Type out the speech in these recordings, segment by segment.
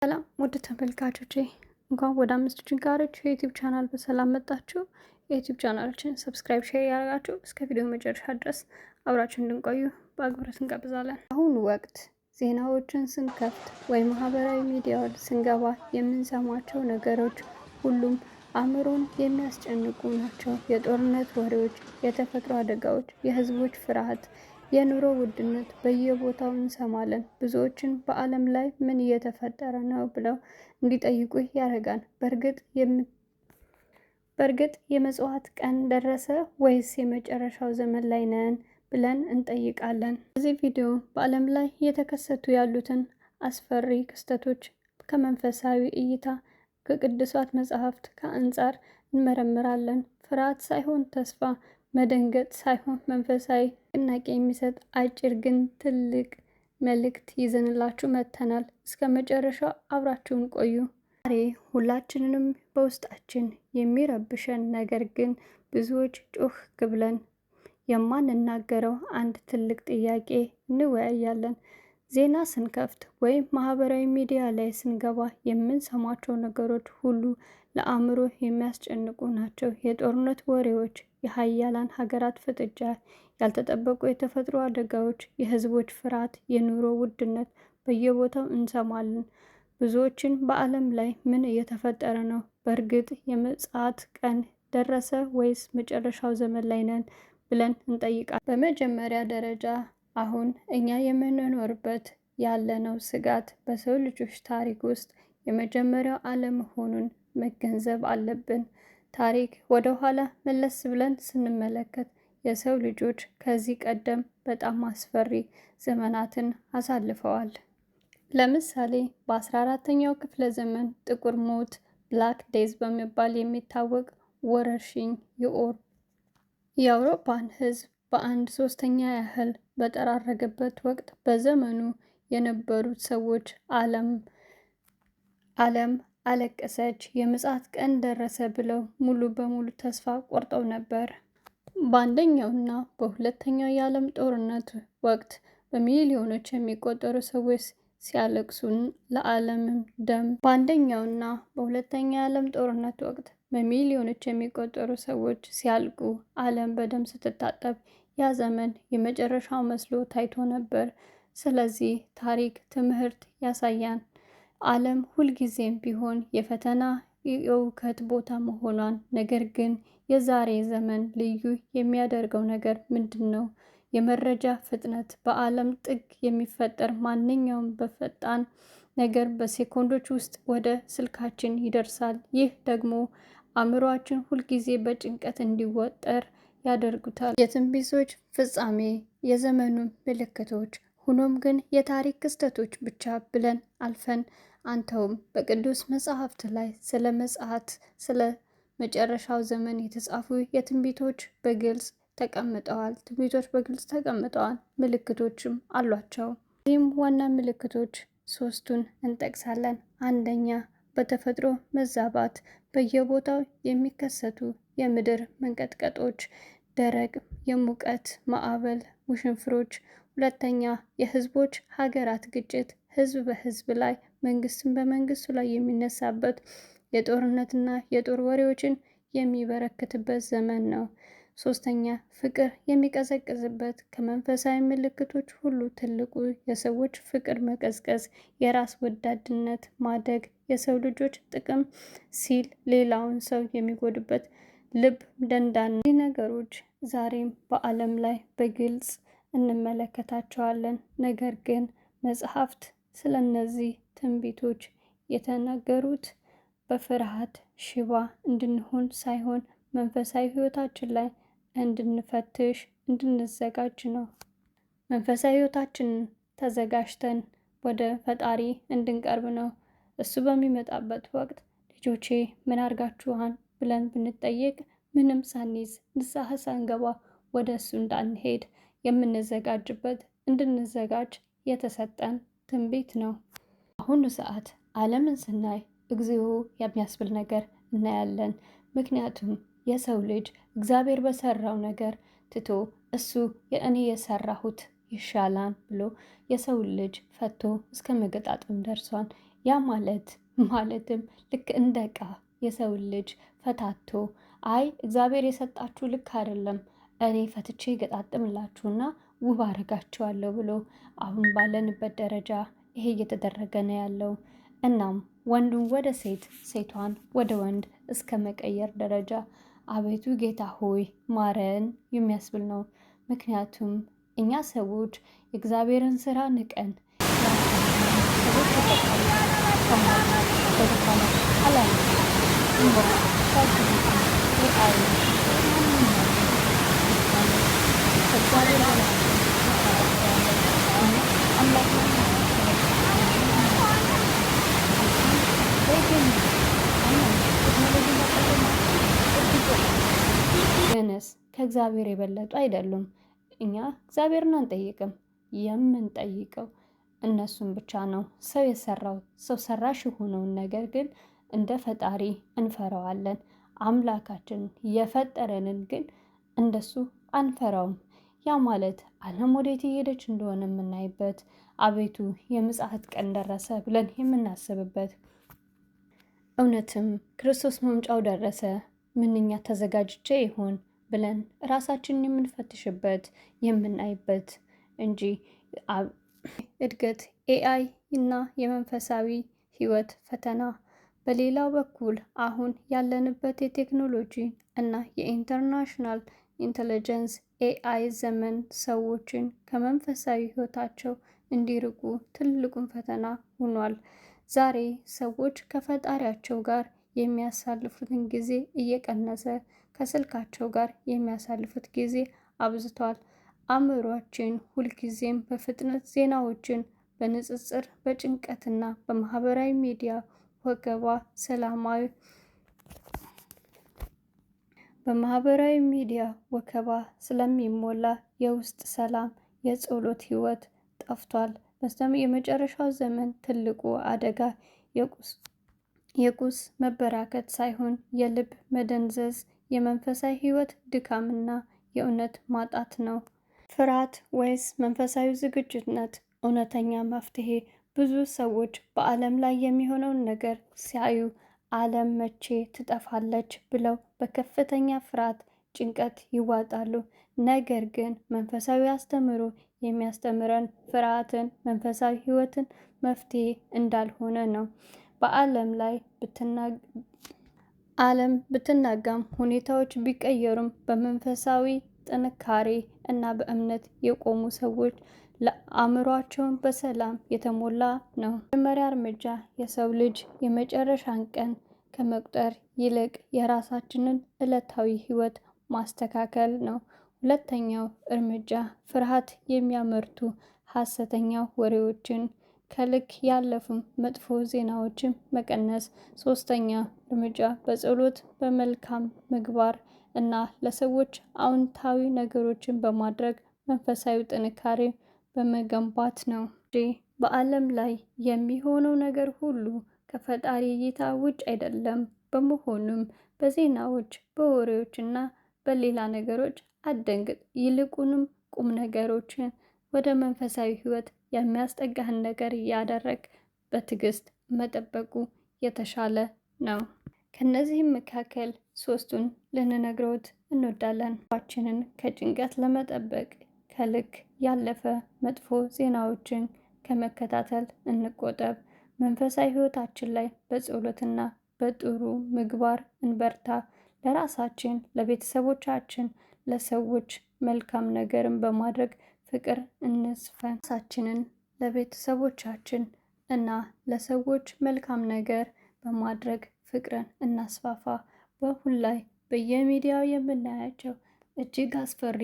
ሰላም ውድ ተመልካቾቼ እንኳን ወደ አምስት ችንካሮች የዩቲዩብ ቻናል በሰላም መጣችሁ። የዩቲዩብ ቻናላችን ሰብስክራይብ፣ ሼር ያደርጋችሁ እስከ ቪዲዮ መጨረሻ ድረስ አብራችሁ እንድንቆዩ በአክብሮት እንጋብዛለን። በአሁኑ ወቅት ዜናዎችን ስንከፍት ወይ ማህበራዊ ሚዲያውን ስንገባ የምንሰማቸው ነገሮች ሁሉም አእምሮን የሚያስጨንቁ ናቸው። የጦርነት ወሬዎች፣ የተፈጥሮ አደጋዎች፣ የህዝቦች ፍርሃት፣ የኑሮ ውድነት በየቦታው እንሰማለን። ብዙዎችን በዓለም ላይ ምን እየተፈጠረ ነው ብለው እንዲጠይቁ ያደርጋል። በእርግጥ የምጽዋት ቀን ደረሰ ወይስ የመጨረሻው ዘመን ላይ ነን ብለን እንጠይቃለን። በዚህ ቪዲዮ በዓለም ላይ እየተከሰቱ ያሉትን አስፈሪ ክስተቶች ከመንፈሳዊ እይታ ከቅዱሳት መጽሐፍት ከአንጻር እንመረምራለን። ፍርሃት ሳይሆን ተስፋ፣ መደንገጥ ሳይሆን መንፈሳዊ ንቅናቄ የሚሰጥ አጭር ግን ትልቅ መልእክት ይዘንላችሁ መጥተናል። እስከ መጨረሻው አብራችሁን ቆዩ። ዛሬ ሁላችንንም በውስጣችን የሚረብሸን ነገር ግን ብዙዎች ጮህ ብለን የማንናገረው አንድ ትልቅ ጥያቄ እንወያያለን። ዜና ስንከፍት ወይም ማህበራዊ ሚዲያ ላይ ስንገባ የምንሰማቸው ነገሮች ሁሉ ለአእምሮ የሚያስጨንቁ ናቸው። የጦርነት ወሬዎች፣ የሀያላን ሀገራት ፍጥጫ፣ ያልተጠበቁ የተፈጥሮ አደጋዎች፣ የህዝቦች ፍርሃት፣ የኑሮ ውድነት በየቦታው እንሰማለን። ብዙዎችን በዓለም ላይ ምን እየተፈጠረ ነው? በእርግጥ የምጽአት ቀን ደረሰ ወይስ መጨረሻው ዘመን ላይ ነን ብለን እንጠይቃለን። በመጀመሪያ ደረጃ አሁን እኛ የምንኖርበት ያለነው ስጋት በሰው ልጆች ታሪክ ውስጥ የመጀመሪያው አለመሆኑን መገንዘብ አለብን። ታሪክ ወደ ኋላ መለስ ብለን ስንመለከት የሰው ልጆች ከዚህ ቀደም በጣም አስፈሪ ዘመናትን አሳልፈዋል። ለምሳሌ በ14ኛው ክፍለ ዘመን ጥቁር ሞት ብላክ ዴዝ በመባል የሚታወቅ ወረርሽኝ የአውሮፓን ህዝብ በአንድ ሶስተኛ ያህል በጠራረገበት ወቅት በዘመኑ የነበሩት ሰዎች ዓለም አለቀሰች። የምጽአት ቀን ደረሰ ብለው ሙሉ በሙሉ ተስፋ ቆርጠው ነበር። በአንደኛውና በሁለተኛው የዓለም ጦርነት ወቅት በሚሊዮኖች የሚቆጠሩ ሰዎች ሲያለቅሱን ለዓለምም ደም በአንደኛውና በሁለተኛው የዓለም ጦርነት ወቅት በሚሊዮኖች የሚቆጠሩ ሰዎች ሲያልቁ ዓለም በደም ስትታጠብ ያ ዘመን የመጨረሻው መስሎ ታይቶ ነበር። ስለዚህ ታሪክ ትምህርት ያሳያል። ዓለም ሁልጊዜም ቢሆን የፈተና የእውከት ቦታ መሆኗን። ነገር ግን የዛሬ ዘመን ልዩ የሚያደርገው ነገር ምንድን ነው? የመረጃ ፍጥነት። በዓለም ጥግ የሚፈጠር ማንኛውም በፈጣን ነገር በሴኮንዶች ውስጥ ወደ ስልካችን ይደርሳል። ይህ ደግሞ አእምሯችን ሁልጊዜ በጭንቀት እንዲወጠር ያደርጉታል። የትንቢቶች ፍጻሜ፣ የዘመኑ ምልክቶች። ሆኖም ግን የታሪክ ክስተቶች ብቻ ብለን አልፈን አንተውም። በቅዱስ መጽሐፍት ላይ ስለ ምጽአት ስለ መጨረሻው ዘመን የተጻፉ የትንቢቶች በግልጽ ተቀምጠዋል። ምልክቶችም አሏቸው። ይህም ዋና ምልክቶች ሶስቱን እንጠቅሳለን። አንደኛ፣ በተፈጥሮ መዛባት በየቦታው የሚከሰቱ የምድር መንቀጥቀጦች፣ ደረቅ የሙቀት ማዕበል፣ ውሽንፍሮች። ሁለተኛ፣ የህዝቦች ሀገራት ግጭት፣ ህዝብ በህዝብ ላይ መንግስትን በመንግስቱ ላይ የሚነሳበት የጦርነትና የጦር ወሬዎችን የሚበረክትበት ዘመን ነው። ሶስተኛ፣ ፍቅር የሚቀዘቅዝበት። ከመንፈሳዊ ምልክቶች ሁሉ ትልቁ የሰዎች ፍቅር መቀዝቀዝ፣ የራስ ወዳድነት ማደግ፣ የሰው ልጆች ጥቅም ሲል ሌላውን ሰው የሚጎዱበት ልብ ደንዳና። እነዚህ ነገሮች ዛሬም በዓለም ላይ በግልጽ እንመለከታቸዋለን። ነገር ግን መጽሐፍት ስለነዚህ ትንቢቶች የተናገሩት በፍርሃት ሽባ እንድንሆን ሳይሆን መንፈሳዊ ህይወታችን ላይ እንድንፈትሽ እንድንዘጋጅ ነው። መንፈሳዊ ህይወታችንን ተዘጋጅተን ወደ ፈጣሪ እንድንቀርብ ነው። እሱ በሚመጣበት ወቅት ልጆቼ ምን አድርጋችኋል ብለን ብንጠየቅ ምንም ሳንይዝ ንስሐ ሳንገባ ወደ እሱ እንዳንሄድ የምንዘጋጅበት እንድንዘጋጅ የተሰጠን ትንቢት ነው። በአሁኑ ሰዓት ዓለምን ስናይ እግዚኦ የሚያስብል ነገር እናያለን። ምክንያቱም የሰው ልጅ እግዚአብሔር በሰራው ነገር ትቶ እሱ እኔ የሰራሁት ይሻላል ብሎ የሰው ልጅ ፈቶ እስከ መገጣጠም ደርሷል። ያ ማለትም ልክ እንደ ዕቃ የሰውን ልጅ ፈታቶ አይ እግዚአብሔር የሰጣችሁ ልክ አይደለም እኔ ፈትቼ ገጣጥምላችሁና ውብ አረጋችኋለሁ ብሎ አሁን ባለንበት ደረጃ ይሄ እየተደረገ ነው ያለው። እናም ወንዱን ወደ ሴት ሴቷን ወደ ወንድ እስከ መቀየር ደረጃ አቤቱ ጌታ ሆይ ማረን የሚያስብል ነው። ምክንያቱም እኛ ሰዎች የእግዚአብሔርን ስራ ንቀን ሰዎች ተፈጣሪ ከማለት በተባለ አላማ ግንስ ከእግዚአብሔር የበለጡ አይደሉም። እኛ እግዚአብሔርን አንጠይቅም፣ የምንጠይቀው እነሱን ብቻ ነው። ሰው የሰራው ሰው ሰራሽ የሆነውን ነገር ግን እንደ ፈጣሪ እንፈራዋለን። አምላካችን የፈጠረንን ግን እንደሱ አንፈራውም። ያ ማለት ዓለም ወዴት እየሄደች እንደሆነ የምናይበት አቤቱ የምጽአት ቀን ደረሰ ብለን የምናስብበት እውነትም ክርስቶስ መምጫው ደረሰ ምንኛ ተዘጋጅቼ ይሆን ብለን ራሳችንን የምንፈትሽበት የምናይበት እንጂ እድገት ኤአይ እና የመንፈሳዊ ህይወት ፈተና። በሌላው በኩል አሁን ያለንበት የቴክኖሎጂ እና የኢንተርናሽናል ኢንተለጀንስ ኤአይ ዘመን ሰዎችን ከመንፈሳዊ ህይወታቸው እንዲርቁ ትልቁን ፈተና ሆኗል። ዛሬ ሰዎች ከፈጣሪያቸው ጋር የሚያሳልፉትን ጊዜ እየቀነሰ ከስልካቸው ጋር የሚያሳልፉት ጊዜ አብዝቷል። አእምሯችን ሁልጊዜም በፍጥነት ዜናዎችን በንጽጽር በጭንቀትና በማህበራዊ ሚዲያ ወከባ በማህበራዊ ሚዲያ ወከባ ስለሚሞላ የውስጥ ሰላም የጸሎት ህይወት ጠፍቷል። የመጨረሻው ዘመን ትልቁ አደጋ የቁስ መበራከት ሳይሆን የልብ መደንዘዝ፣ የመንፈሳዊ ህይወት ድካምና የእውነት ማጣት ነው። ፍርሃት ወይስ መንፈሳዊ ዝግጁነት እውነተኛ መፍትሄ? ብዙ ሰዎች በዓለም ላይ የሚሆነውን ነገር ሲያዩ ዓለም መቼ ትጠፋለች ብለው በከፍተኛ ፍርሃት ጭንቀት ይዋጣሉ። ነገር ግን መንፈሳዊ አስተምህሮ የሚያስተምረን ፍርሃትን መንፈሳዊ ህይወትን መፍትሄ እንዳልሆነ ነው። ዓለም ብትናጋም ሁኔታዎች ቢቀየሩም በመንፈሳዊ ጥንካሬ እና በእምነት የቆሙ ሰዎች ለአእምሯቸውን በሰላም የተሞላ ነው። መጀመሪያ እርምጃ የሰው ልጅ የመጨረሻን ቀን ከመቁጠር ይልቅ የራሳችንን ዕለታዊ ህይወት ማስተካከል ነው። ሁለተኛው እርምጃ ፍርሃት የሚያመርቱ ሐሰተኛ ወሬዎችን ከልክ ያለፉ መጥፎ ዜናዎችን መቀነስ። ሶስተኛ እርምጃ በጸሎት በመልካም ምግባር እና ለሰዎች አዎንታዊ ነገሮችን በማድረግ መንፈሳዊ ጥንካሬ በመገንባት ነው። በዓለም ላይ የሚሆነው ነገር ሁሉ ከፈጣሪ እይታ ውጭ አይደለም። በመሆኑም በዜናዎች በወሬዎች እና በሌላ ነገሮች አትደንግጥ። ይልቁንም ቁም ነገሮችን ወደ መንፈሳዊ ህይወት የሚያስጠጋህን ነገር እያደረግ በትዕግስት መጠበቁ የተሻለ ነው። ከነዚህም መካከል ሶስቱን ልንነግረውት እንወዳለን። ራሳችንን ከጭንቀት ለመጠበቅ ከልክ ያለፈ መጥፎ ዜናዎችን ከመከታተል እንቆጠብ። መንፈሳዊ ህይወታችን ላይ በጸሎትና በጥሩ ምግባር እንበርታ። ለራሳችን፣ ለቤተሰቦቻችን፣ ለሰዎች መልካም ነገርን በማድረግ ፍቅር እንስፈን። ራሳችንን ለቤተሰቦቻችን እና ለሰዎች መልካም ነገር በማድረግ ፍቅርን እናስፋፋ። በሁን ላይ በየሚዲያው የምናያቸው እጅግ አስፈሪ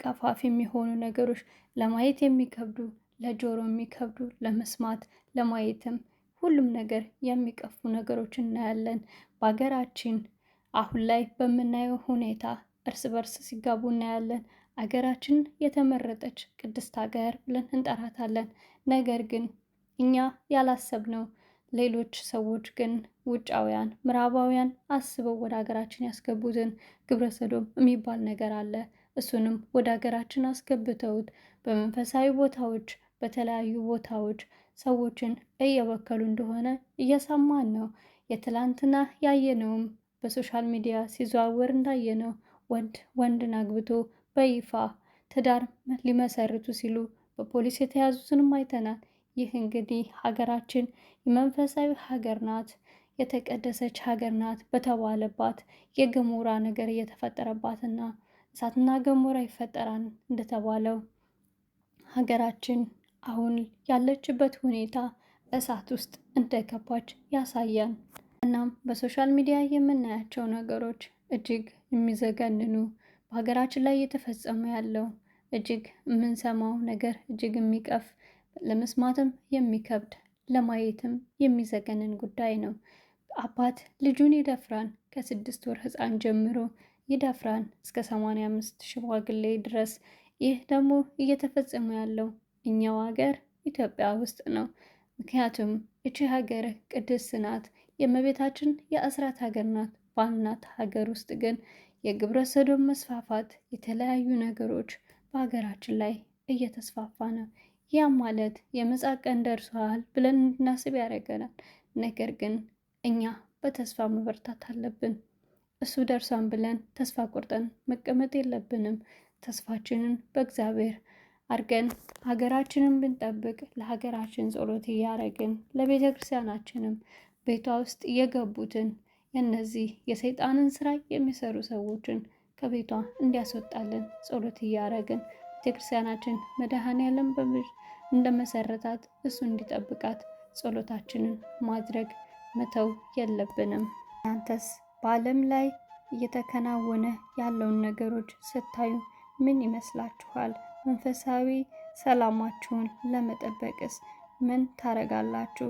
ቀፋፊ የሚሆኑ ነገሮች ለማየት የሚከብዱ፣ ለጆሮ የሚከብዱ፣ ለመስማት ለማየትም ሁሉም ነገር የሚቀፉ ነገሮች እናያለን። በሀገራችን አሁን ላይ በምናየው ሁኔታ እርስ በርስ ሲጋቡ እናያለን። አገራችን የተመረጠች ቅድስት ሀገር ብለን እንጠራታለን። ነገር ግን እኛ ያላሰብነው ሌሎች ሰዎች ግን ውጫውያን ምዕራባውያን አስበው ወደ ሀገራችን ያስገቡትን ግብረ ሰዶም የሚባል ነገር አለ። እሱንም ወደ ሀገራችን አስገብተውት በመንፈሳዊ ቦታዎች በተለያዩ ቦታዎች ሰዎችን እየበከሉ እንደሆነ እየሰማን ነው። የትላንትና ያየነውም በሶሻል ሚዲያ ሲዘዋወር እንዳየነው ወንድን አግብቶ በይፋ ትዳር ሊመሰርቱ ሲሉ በፖሊስ የተያዙትንም አይተናል። ይህ እንግዲህ ሀገራችን የመንፈሳዊ ሀገር ናት፣ የተቀደሰች ሀገር ናት በተባለባት የገሞራ ነገር እየተፈጠረባትና እሳትና ገሞራ ይፈጠራል እንደተባለው ሀገራችን አሁን ያለችበት ሁኔታ እሳት ውስጥ እንደገባች ያሳያል። እናም በሶሻል ሚዲያ የምናያቸው ነገሮች እጅግ የሚዘገንኑ፣ በሀገራችን ላይ እየተፈጸመ ያለው እጅግ የምንሰማው ነገር እጅግ የሚቀፍ፣ ለመስማትም የሚከብድ፣ ለማየትም የሚዘገንን ጉዳይ ነው። አባት ልጁን ይደፍራን፣ ከ6 ወር ህፃን ጀምሮ ይደፍራን እስከ 85 ሽማግሌ ድረስ። ይህ ደግሞ እየተፈጸመ ያለው እኛው ሀገር ኢትዮጵያ ውስጥ ነው። ምክንያቱም እቺ ሀገር ቅድስት ናት፣ የእመቤታችን የአስራት ሀገር ናት። ባልናት ሀገር ውስጥ ግን የግብረ ሰዶም መስፋፋት፣ የተለያዩ ነገሮች በሀገራችን ላይ እየተስፋፋ ነው። ያም ማለት የምጽአት ቀን ደርሷል ብለን እንድናስብ ያደርገናል። ነገር ግን እኛ በተስፋ መበርታት አለብን። እሱ ደርሷን ብለን ተስፋ ቆርጠን መቀመጥ የለብንም። ተስፋችንን በእግዚአብሔር አድርገን ሀገራችንን ብንጠብቅ፣ ለሀገራችን ጸሎት እያደረግን ለቤተ ክርስቲያናችንም ቤቷ ውስጥ የገቡትን የነዚህ የሰይጣንን ስራ የሚሰሩ ሰዎችን ከቤቷ እንዲያስወጣልን ጸሎት እያደረግን ቤተክርስቲያናችን መድኃኔዓለም እንደመሰረታት እሱ እንዲጠብቃት ጸሎታችንን ማድረግ መተው የለብንም። እናንተስ በዓለም ላይ እየተከናወነ ያለውን ነገሮች ስታዩ ምን ይመስላችኋል? መንፈሳዊ ሰላማችሁን ለመጠበቅስ ምን ታረጋላችሁ?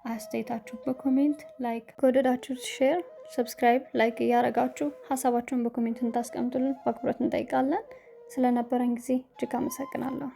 አስተያየታችሁ በኮሜንት ላይክ፣ ከወደዳችሁ ሼር፣ ሰብስክራይብ፣ ላይክ እያደረጋችሁ ሀሳባችሁን በኮሜንት እንታስቀምጡልን በአክብሮት እንጠይቃለን። ስለነበረን ጊዜ እጅግ አመሰግናለሁ።